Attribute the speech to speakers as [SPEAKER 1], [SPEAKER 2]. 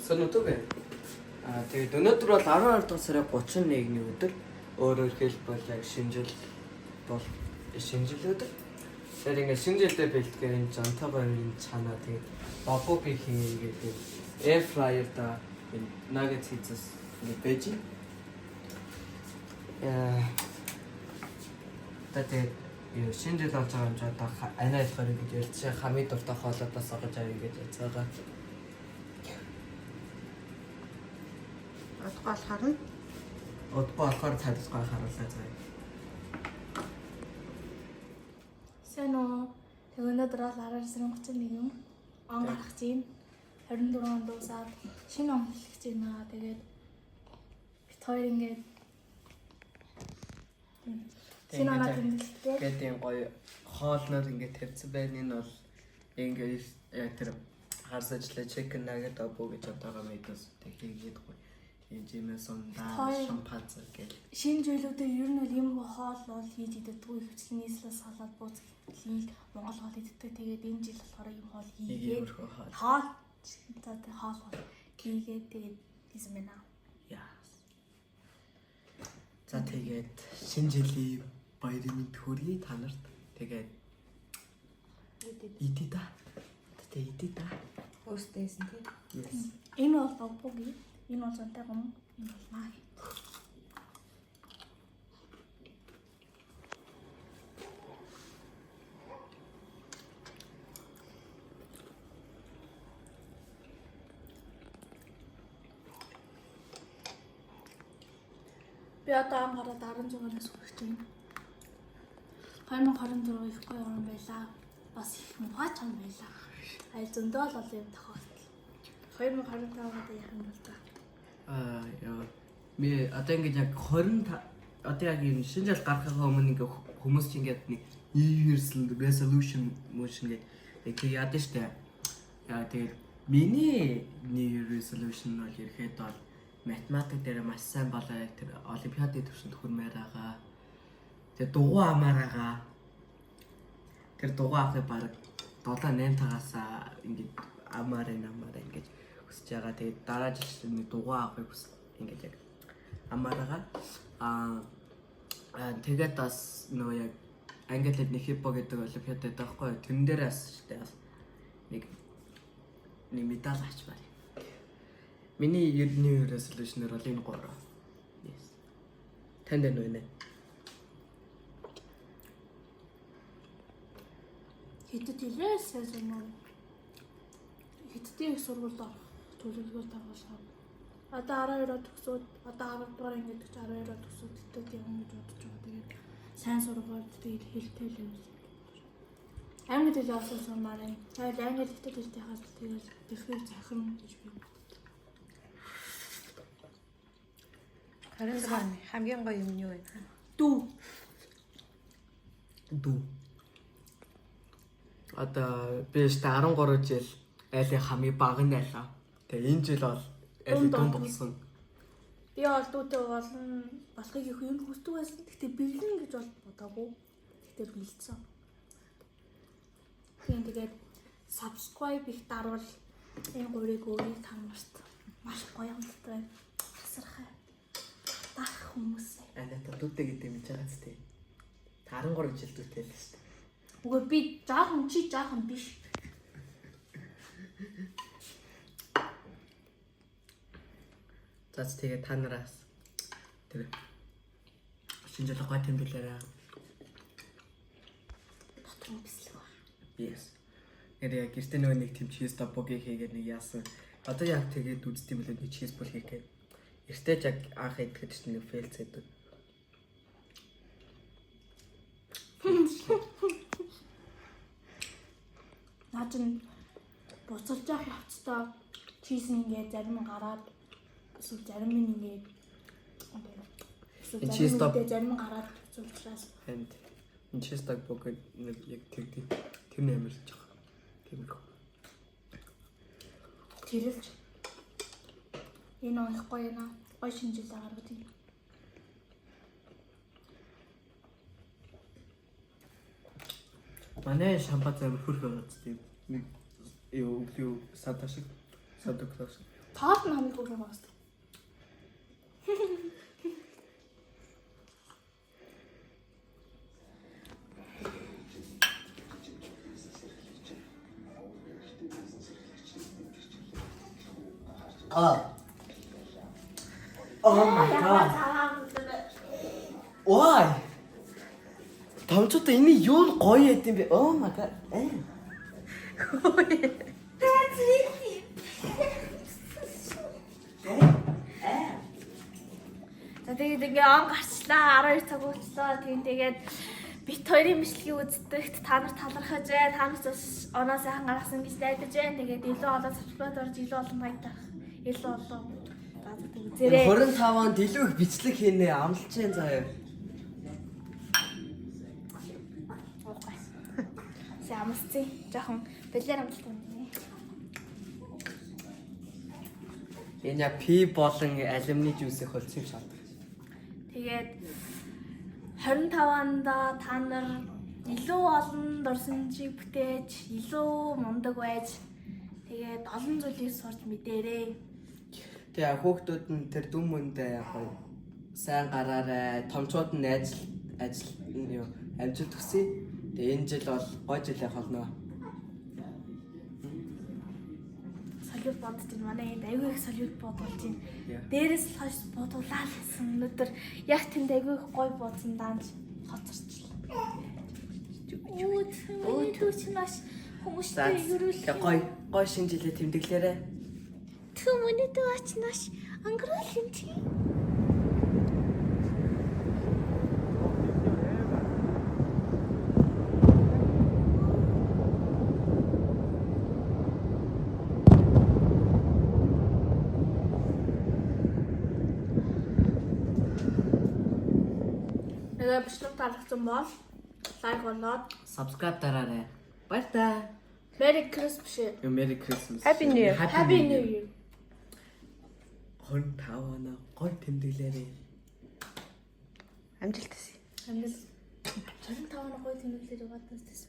[SPEAKER 1] Сонотог бай. Тэгээд өнөөдөр бол 12 дугаар сарын 31-ний өдөр. Өөрөөр хэлбэл яг шинэ жил өдөр. Тэгэхээр ингээд шинэ жилдээ бэлтгэр энэ жантаа энэ цаанаа тэгээд бабуби хийгээд air fryer да нагет хийцэс ингээд байж. Тэгээд шинэ жил болж байгаа юм жаа та анаа болохоор ингэж ярьж хамид дуртай хоолоодоос огож авъя гэж яцгаага. Отгоолохоор цадасгаа харууллаа заяа.
[SPEAKER 2] Сайн уу. Тэг өнөөдөр бол 12 сарын 31 он гарах чинь 24 он дуусаад шинэ он эхлэх чинь аа. Тэгээд бит хоёр ингээд шинэ оноо тэмдэглэхтэй.
[SPEAKER 1] Тэгээд юм гоё хоолнууд ингээд тавьсан байна. Энэ бол ингээд яг тэр харсажлаа chicken nugget або гэж одоогоо мэдээс тэг хийгээд гоё. Жимэсон даа шампанц гэл.
[SPEAKER 2] Шинэ зүйлүүдээр ер нь бол юм хоол бол хийж идэгдгүй хвчлэнээслээ салаад бууз хийх Монгол хоол идэгдэг. Тэгээд энэ жил болохоор юм хоол хийгээд хоол хийгээд тэгээд хийсэн байна.
[SPEAKER 1] Яа. За тэгээд шинэ жилийн баярын мэнд хүргэе та нарт. Тэгээд идэ та. Тэгээд идэ та.
[SPEAKER 3] Хөөстэйсэн тийм.
[SPEAKER 1] Yes.
[SPEAKER 2] Энэ бол бабуги. Энэ бол зонтой гом. Энэ бол маа. Би одоо ангараад 16-аас хүрэх чинь 2024 их гоё он байлаа. Бас их мууч он байлаа. Аль зөндөө л юм тохиолдол. 2025-ад яах юм бол та.
[SPEAKER 1] Яа. Би одоо ингэж яг 20 одоо яг энэ шинэ жил гарахаа өмнө ингээ хүмүүс ч ингээд нэг New Year's resolution motion гэдэг яад нь штэ. Яа тэгээд миний New Year resolution бол ирэхэд бол математик дээр маш сайн болоо тэр олимпиадын төвшөнд хүрмээр байгаа. Тэгээд дугуй амаар байгаа. Тэр дугуй авахыг баг 7-8 тагаас ингээд амаар ингэж хүсэж байгаа. Тэгээд дараа жилийн дугуй авахыг ингэж яг амаар байгаа. Тэгээд бас нөгөө яг англи нэг хипо гэдэг олимпиад байдаг байхгүй. Тэрэн дээрээс штэ бас нэг медаль авч байна. Миний New resolution-ээр бол энэ 3. Yes. Танд энэ үнэ.
[SPEAKER 2] Хэтэд илээс юм уу? Хэдтэй их сургуульд орох төлөвлөгөө тавуулсан. Одоо 12-оор төгсөөд одоо 10 дугаар ингээд 12-оор төгсөөд хэтэд юм гэж бодож байгаа. Тэгээд сайн сургуульд тэгээд хэлтэй л юм. Англи хэл авсан сумаар энэ. Тэгээд англи хэтэд хэлтэй хаас тэгээд тэрхүү захин гэж би боддог.
[SPEAKER 3] Харин хамгийн гоё юм юу вэ?
[SPEAKER 2] Дүү.
[SPEAKER 1] Одоо би өөртөө 13 жил айлын хамгийн бага нь айлаа. Тэгээ энэ жил бол айлын дунд болсон.
[SPEAKER 2] Би бол дүүтэй болохыг их юм хүсдэг байсан. Гэхдээ бэлэн гэж бол бодоогүй. Гэхдээ бэлдсэн. Тэгээд subscribe их дарвал энэ гурыг өөрийг таамарт маш гоё амттай тасархай. Дах хүмүүс.
[SPEAKER 1] Анаа дүүтэй гэдэг юм жаагац тий. 13 жил дүүтэй л шүү дээ.
[SPEAKER 2] Үгүй би жаахан чи жаахан биш.
[SPEAKER 1] Заац тэгээ та нараас тэр шинэ жил гой тэмдэглээрээ.
[SPEAKER 2] Дотроо бислэг ба.
[SPEAKER 1] Yes. Яг гэртээ нөгөө нэг тийм чиз тобоги хийгээд нэг яасан. Одоо яг тэгээд үзт юм билээ нэг чиз бол хийгээд. Эртэж яг анх идэхэд чинь нэг фейлц гэдэг.
[SPEAKER 2] Наачен буцалж явах явцдаа чиз ингээд зарим нь гараад эсвэл зарим нь ингээд
[SPEAKER 1] энэ чиз топ
[SPEAKER 2] зарим нь гараад зүйлчраас
[SPEAKER 1] энд энэ чиз тобоги нэг яг тэр нэмэрч байгаа. Тиймэрхүү.
[SPEAKER 2] Тэрэлж энэ их гоё наа. Гоё шинжилгээ гаргад юм.
[SPEAKER 1] Манай шампанз амар хөрх байгаа тийм. Юу садашиг садоклоос
[SPEAKER 2] Тоолт нь хамгийн гурван багс.
[SPEAKER 1] Oh my god. Why? Тамчуудаа энэ юу гоё яд юм бэ? Oh my god.
[SPEAKER 2] За тэгээд ингээ он гарчлаа 12 цаг боллоо. Тэгээд бит хоёрын бичлэгийг үздэгт та нар талархаж бай. Та нар бас оноо сайхан гаргасан гэж найдаж байна. Тэгээд илүү олон сабскрайб орж илүү олон лайк тарах. Илүү олон үзээрэй.
[SPEAKER 1] 25 онд илүү их бичлэг хийнэ. Амлаж जैन заяа.
[SPEAKER 2] Амсцээ. Жохон бэлэр амттай юм.
[SPEAKER 1] Энэ яг пи болон алюминий жуусыг холцсон юм шат.
[SPEAKER 2] Тэгээд 25 онд та нар илүү олон дурсамжийг бүтээж, илүү мундаг байж тэгээд олон зүйлийг сурч мэдээрэй.
[SPEAKER 1] Тэгээ хүүхдүүд нь тэр дүн мөндөө яг гоё сайн гараарай. Томчууд нь ажил юу амжилт хүсье. Тэгээ энэ жил бол гоё жил явах болно.
[SPEAKER 2] Солиуд бодож байна. Манай энд аягүй их солиуд бодуулж байна. Дээрээс л хойш бодуулаа л гэсэн. Өнөөдөр яг тэнд аягүй их гоё бодсон даанч хоцорчлаа. Өө түүчнаш хүмүүстэй ерөөл.
[SPEAKER 1] Гоё шинэ жилээ тэмдэглээрэй.
[SPEAKER 2] Түүний дүүчнаш ангөрөөлэн чи. Тэгээд бичлэг таалагдсан бол лайк болоод
[SPEAKER 1] Subscribe дараарай. Баярлалаа.
[SPEAKER 2] Merry Christmas.
[SPEAKER 1] Merry Christmas.
[SPEAKER 3] Happy New Year.
[SPEAKER 2] Happy New Year.
[SPEAKER 1] 25 оноо гоё тэмдэглээрэй.
[SPEAKER 3] Амжилт хүсье.
[SPEAKER 2] Амжилт. 25 он гоё тэмдэглэр яваад байсан.